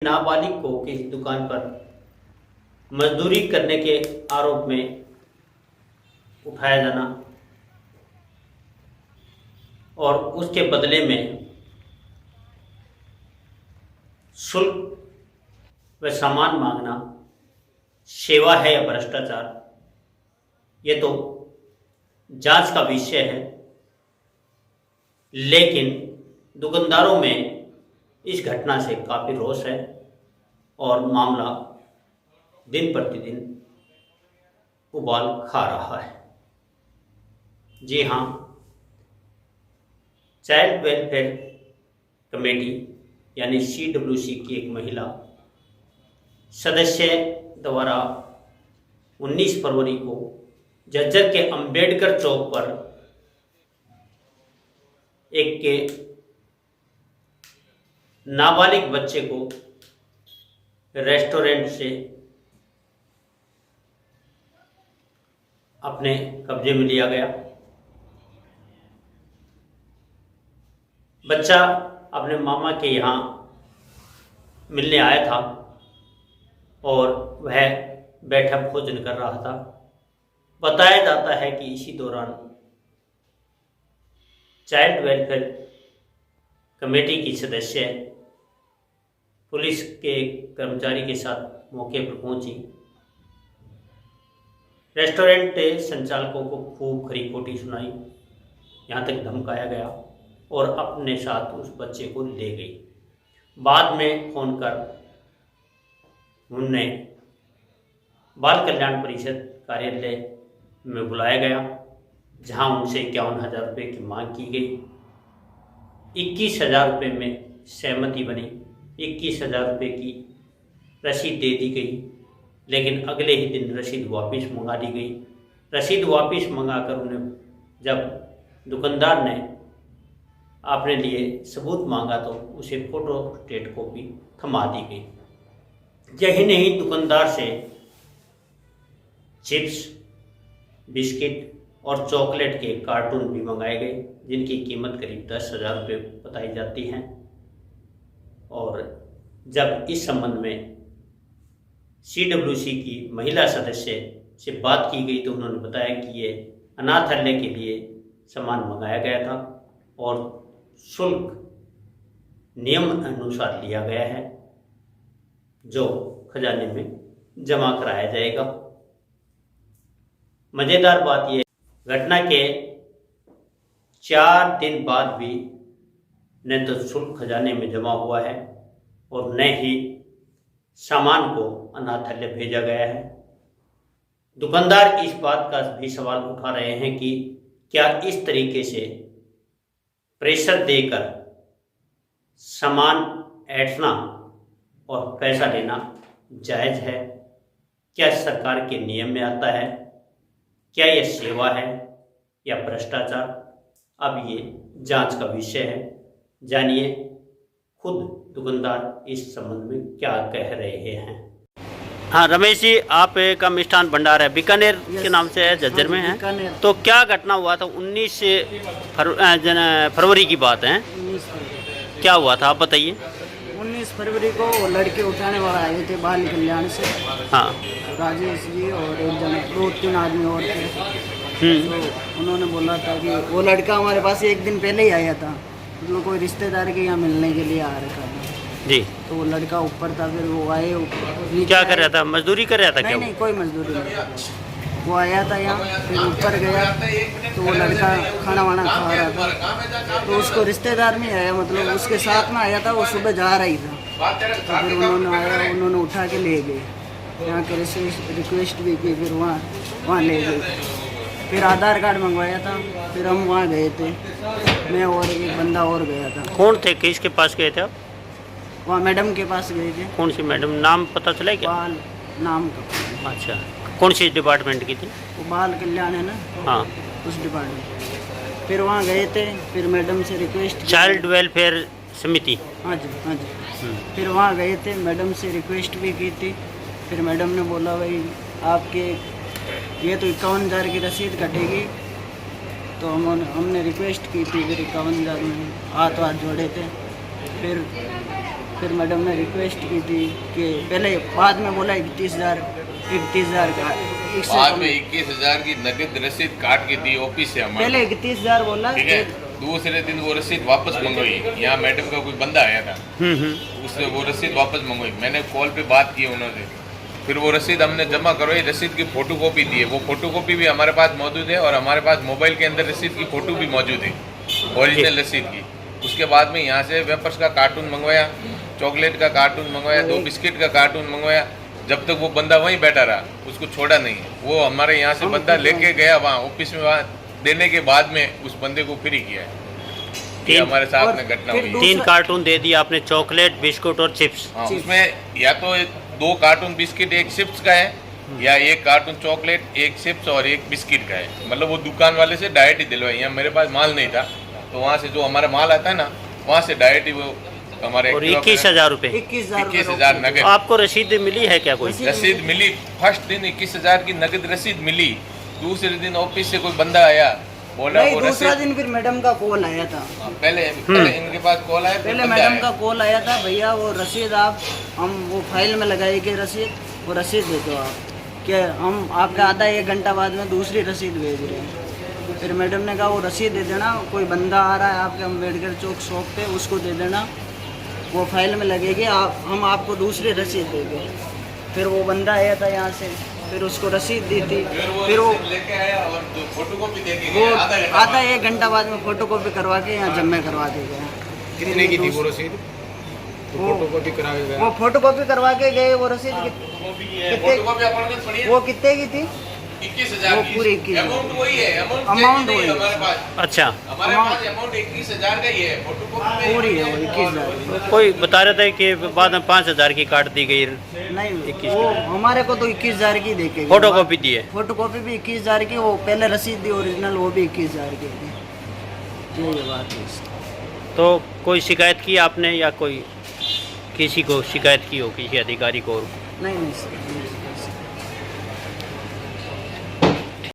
नाबालिग को किसी दुकान पर मजदूरी करने के आरोप में उठाया जाना और उसके बदले में शुल्क व सामान मांगना सेवा है या भ्रष्टाचार, ये तो जांच का विषय है। लेकिन दुकानदारों में इस घटना से काफ़ी रोष है और मामला दिन प्रतिदिन उबाल खा रहा है। जी हाँ, चाइल्ड वेलफेयर कमेटी यानी CWC की एक महिला सदस्य द्वारा 19 फरवरी को झज्जर के अंबेडकर चौक पर एक के नाबालिग बच्चे को रेस्टोरेंट से अपने कब्जे में लिया गया। बच्चा अपने मामा के यहाँ मिलने आया था और वह बैठा भोजन कर रहा था। बताया जाता है कि इसी दौरान चाइल्ड वेलफेयर कमेटी की सदस्य पुलिस के कर्मचारी के साथ मौके पर पहुंची। रेस्टोरेंट संचालकों को खूब खरी खोटी सुनाई, यहाँ तक धमकाया गया और अपने साथ उस बच्चे को ले गई। बाद में फोन कर उन्हें बाल कल्याण परिषद कार्यालय में बुलाया गया, जहां उनसे 51,000 रुपये की मांग की गई। 21,000 रुपये में सहमति बनी। 21,000 रुपये की रसीद दे दी गई, लेकिन अगले ही दिन रसीद वापस मंगा ली गई। रसीद वापस मंगाकर उन्हें जब दुकानदार ने अपने लिए सबूत मांगा तो उसे फोटो स्टेट कॉपी थमा दी गई। यही नहीं, दुकानदार से चिप्स, बिस्किट और चॉकलेट के कार्टून भी मंगाए गए, जिनकी कीमत करीब 10,000 रुपये बताई जाती है। और जब इस संबंध में CWC की महिला सदस्य से बात की गई तो उन्होंने बताया कि ये अनाथालय के लिए सामान मंगाया गया था और शुल्क नियम अनुसार लिया गया है, जो खजाने में जमा कराया जाएगा। मज़ेदार बात यह, घटना के 4 दिन बाद भी न तो शुल्क खजाने में जमा हुआ है और न ही सामान को अनाथालय भेजा गया है। दुकानदार इस बात का भी सवाल उठा रहे हैं कि क्या इस तरीके से प्रेशर देकर सामान ऐंठना और पैसा लेना जायज़ है? क्या सरकार के नियम में आता है? क्या यह सेवा है या भ्रष्टाचार? अब ये जांच का विषय है। जानिए खुद दुकानदार इस संबंध में क्या कह रहे हैं। हाँ रमेश जी, आप का मिष्ठान भंडार है बीकानेर के नाम से है, झज्जर में है। तो क्या घटना हुआ था? 19 फरवरी की बात है। 19 फरवरी क्या हुआ था, आप बताइए। 19 फरवरी को लड़के उठाने वाला आए थे बाल कल्याण से। हाँ, राजेश जी और एक जन 2-3 आदमी और थे। तो उन्होंने बोला था कि वो लड़का हमारे पास एक दिन पहले ही आया था, मतलब कोई रिश्तेदार के यहाँ मिलने के लिए आ रखा था जी। तो वो लड़का ऊपर था, फिर वो आए ऊपर। क्या कर रहा था? मजदूरी कर रहा था? क्या नहीं, कोई मजदूरी नहीं। वो आया था यहाँ, फिर ऊपर गया तो वो लड़का खाना वाना खा रहा था, तो उसको रिश्तेदार नहीं आया, मतलब उसके साथ में आया था, वो सुबह जा रही था। तो फिर उन्होंने आया, उन्होंने उठा के ले गए, यहाँ के रिक्वेस्ट भी की, फिर वहाँ ले गए। फिर आधार कार्ड मंगवाया था, फिर हम वहाँ गए थे, मैं और एक बंदा और गया था। कौन थे? किसके पास गए थे आप? वहाँ मैडम के पास गए थे। कौन सी मैडम, नाम पता चला क्या? बाल नाम का। अच्छा, कौन सी डिपार्टमेंट की थी? वो बाल कल्याण है ना, हाँ, उस डिपार्टमेंट। फिर वहाँ गए थे, फिर मैडम से रिक्वेस्ट, चाइल्ड वेलफेयर समिति। हाँ जी। फिर वहाँ गए थे, मैडम से रिक्वेस्ट भी की थी। फिर मैडम ने बोला भाई आपके ये तो 51,000 की रसीद कटेगी। तो हमने रिक्वेस्ट की थी, फिर 51,000 में हाथ जोड़े थे। फिर फिर मैडम ने रिक्वेस्ट की थी कि पहले बाद में बोला 31,000 का इससे बाद कम- में 21,000 की नकद रसीद काट के दी ऑफिस से हमारे, पहले 31,000 बोला। ठीक है। दूसरे दिन वो रसीद वापस मंगवाई, यहाँ मैडम का कोई बंदा आया था, उसने वो रसीद वापस मंगवाई। मैंने कॉल पे बात की उन्होंने, फिर वो रसीद हमने जमा करवाई, रसीद की फोटोकॉपी दी है। वो फोटोकॉपी भी हमारे पास मौजूद है और हमारे पास मोबाइल के अंदर रसीद की फोटो भी मौजूद है, ओरिजिनल रसीद की। उसके बाद में यहाँ से वेपर्स का कार्टून मंगवाया, चॉकलेट का कार्टून मंगवाया, 2 बिस्किट का कार्टून मंगवाया। जब तक वो बंदा वहीं बैठा रहा, उसको छोड़ा नहीं। वो हमारे यहाँ से बंदा लेके गया वहाँ ऑफिस में, वहाँ देने के बाद में उस बंदे को फ्री किया है। ये हमारे साथ में घटना फिर हुई। दूसरा- 3 कार्टून दे दिए आपने, चॉकलेट, बिस्कुट और चिप्स। हाँ, उसमें या तो 2 कार्टून बिस्किट 1 चिप्स का है, या 1 कार्टून चॉकलेट 1 चिप्स और 1 बिस्किट का है। मतलब वो दुकान वाले से डायरेक्ट ही दिलवाई। यहाँ मेरे पास माल नहीं था, तो वहाँ से जो हमारा माल आता है ना, वहाँ से डायरेक्ट ही वो हमारे और 21,000 रुपये। 21,000 नगद आपको रसीद मिली है क्या कोई? रसीद मिली। फर्स्ट दिन 21,000 की नगद रसीद मिली। दूसरे दिन ऑफिस से कोई बंदा आया, बोला नहीं, वो दूसरा रसीद। दिन फिर मैडम का कॉल आया था। हाँ, पहले इनके पास कॉल आया, फिर पहले बंदा मैडम आया। का कॉल आया था, भैया वो रसीद आप हम वो फाइल में लगाई गई रसीद, वो रसीद दे दो आप, कि हम आपका आधा 1 घंटा बाद में दूसरी रसीद भेज रहे हैं। फिर मैडम ने कहा वो रसीद दे देना, कोई बंदा आ रहा है आपके अम्बेडकर चौक शॉप पे, उसको दे देना, वो फाइल में लगेगी, हम आपको दूसरी रसीद देंगे। फिर वो बंदा आया था यहाँ से, फिर उसको रसीद दी थी। फिर वो रसीद लेके आया और फोटोकॉपी देके वो गया आधा घंटा आधा 1 घंटा बाद में फोटोकॉपी करवा के यहाँ जमा करवा दी गया। कितने की थी वो रसीद? तो वो- फोटोकॉपी करा के गया। वो फोटोकॉपी करवा के गए, वो रसीद कितने फोटोकॉपी अपन ने पड़ी है वो कितने की थी? 21,000 वो की। पूरी 21,000 अमाउंट वही है, अमाउंट अमाउंट नहीं है वही है। हमारे पास। अच्छा, हमारे पास अमाउंट 21,000 का ही है। फोटोकॉपी में पूरी है वो 21,000। कोई बता रहा था कि बाद में 5,000 की काट दी गई, नहीं, वो हमारे को तो 21,000 की देके गए। फोटोकॉपी दी है। फोटोकॉपी भी 21,000 की, वो पहले रसीद दी ओरिजिनल, वो भी 21,000 की थी। ये बात है इसकी। तो कोई शिकायत की आपने या कोई किसी को शिकायत की हो, किसी अधिकारी को? नहीं सर।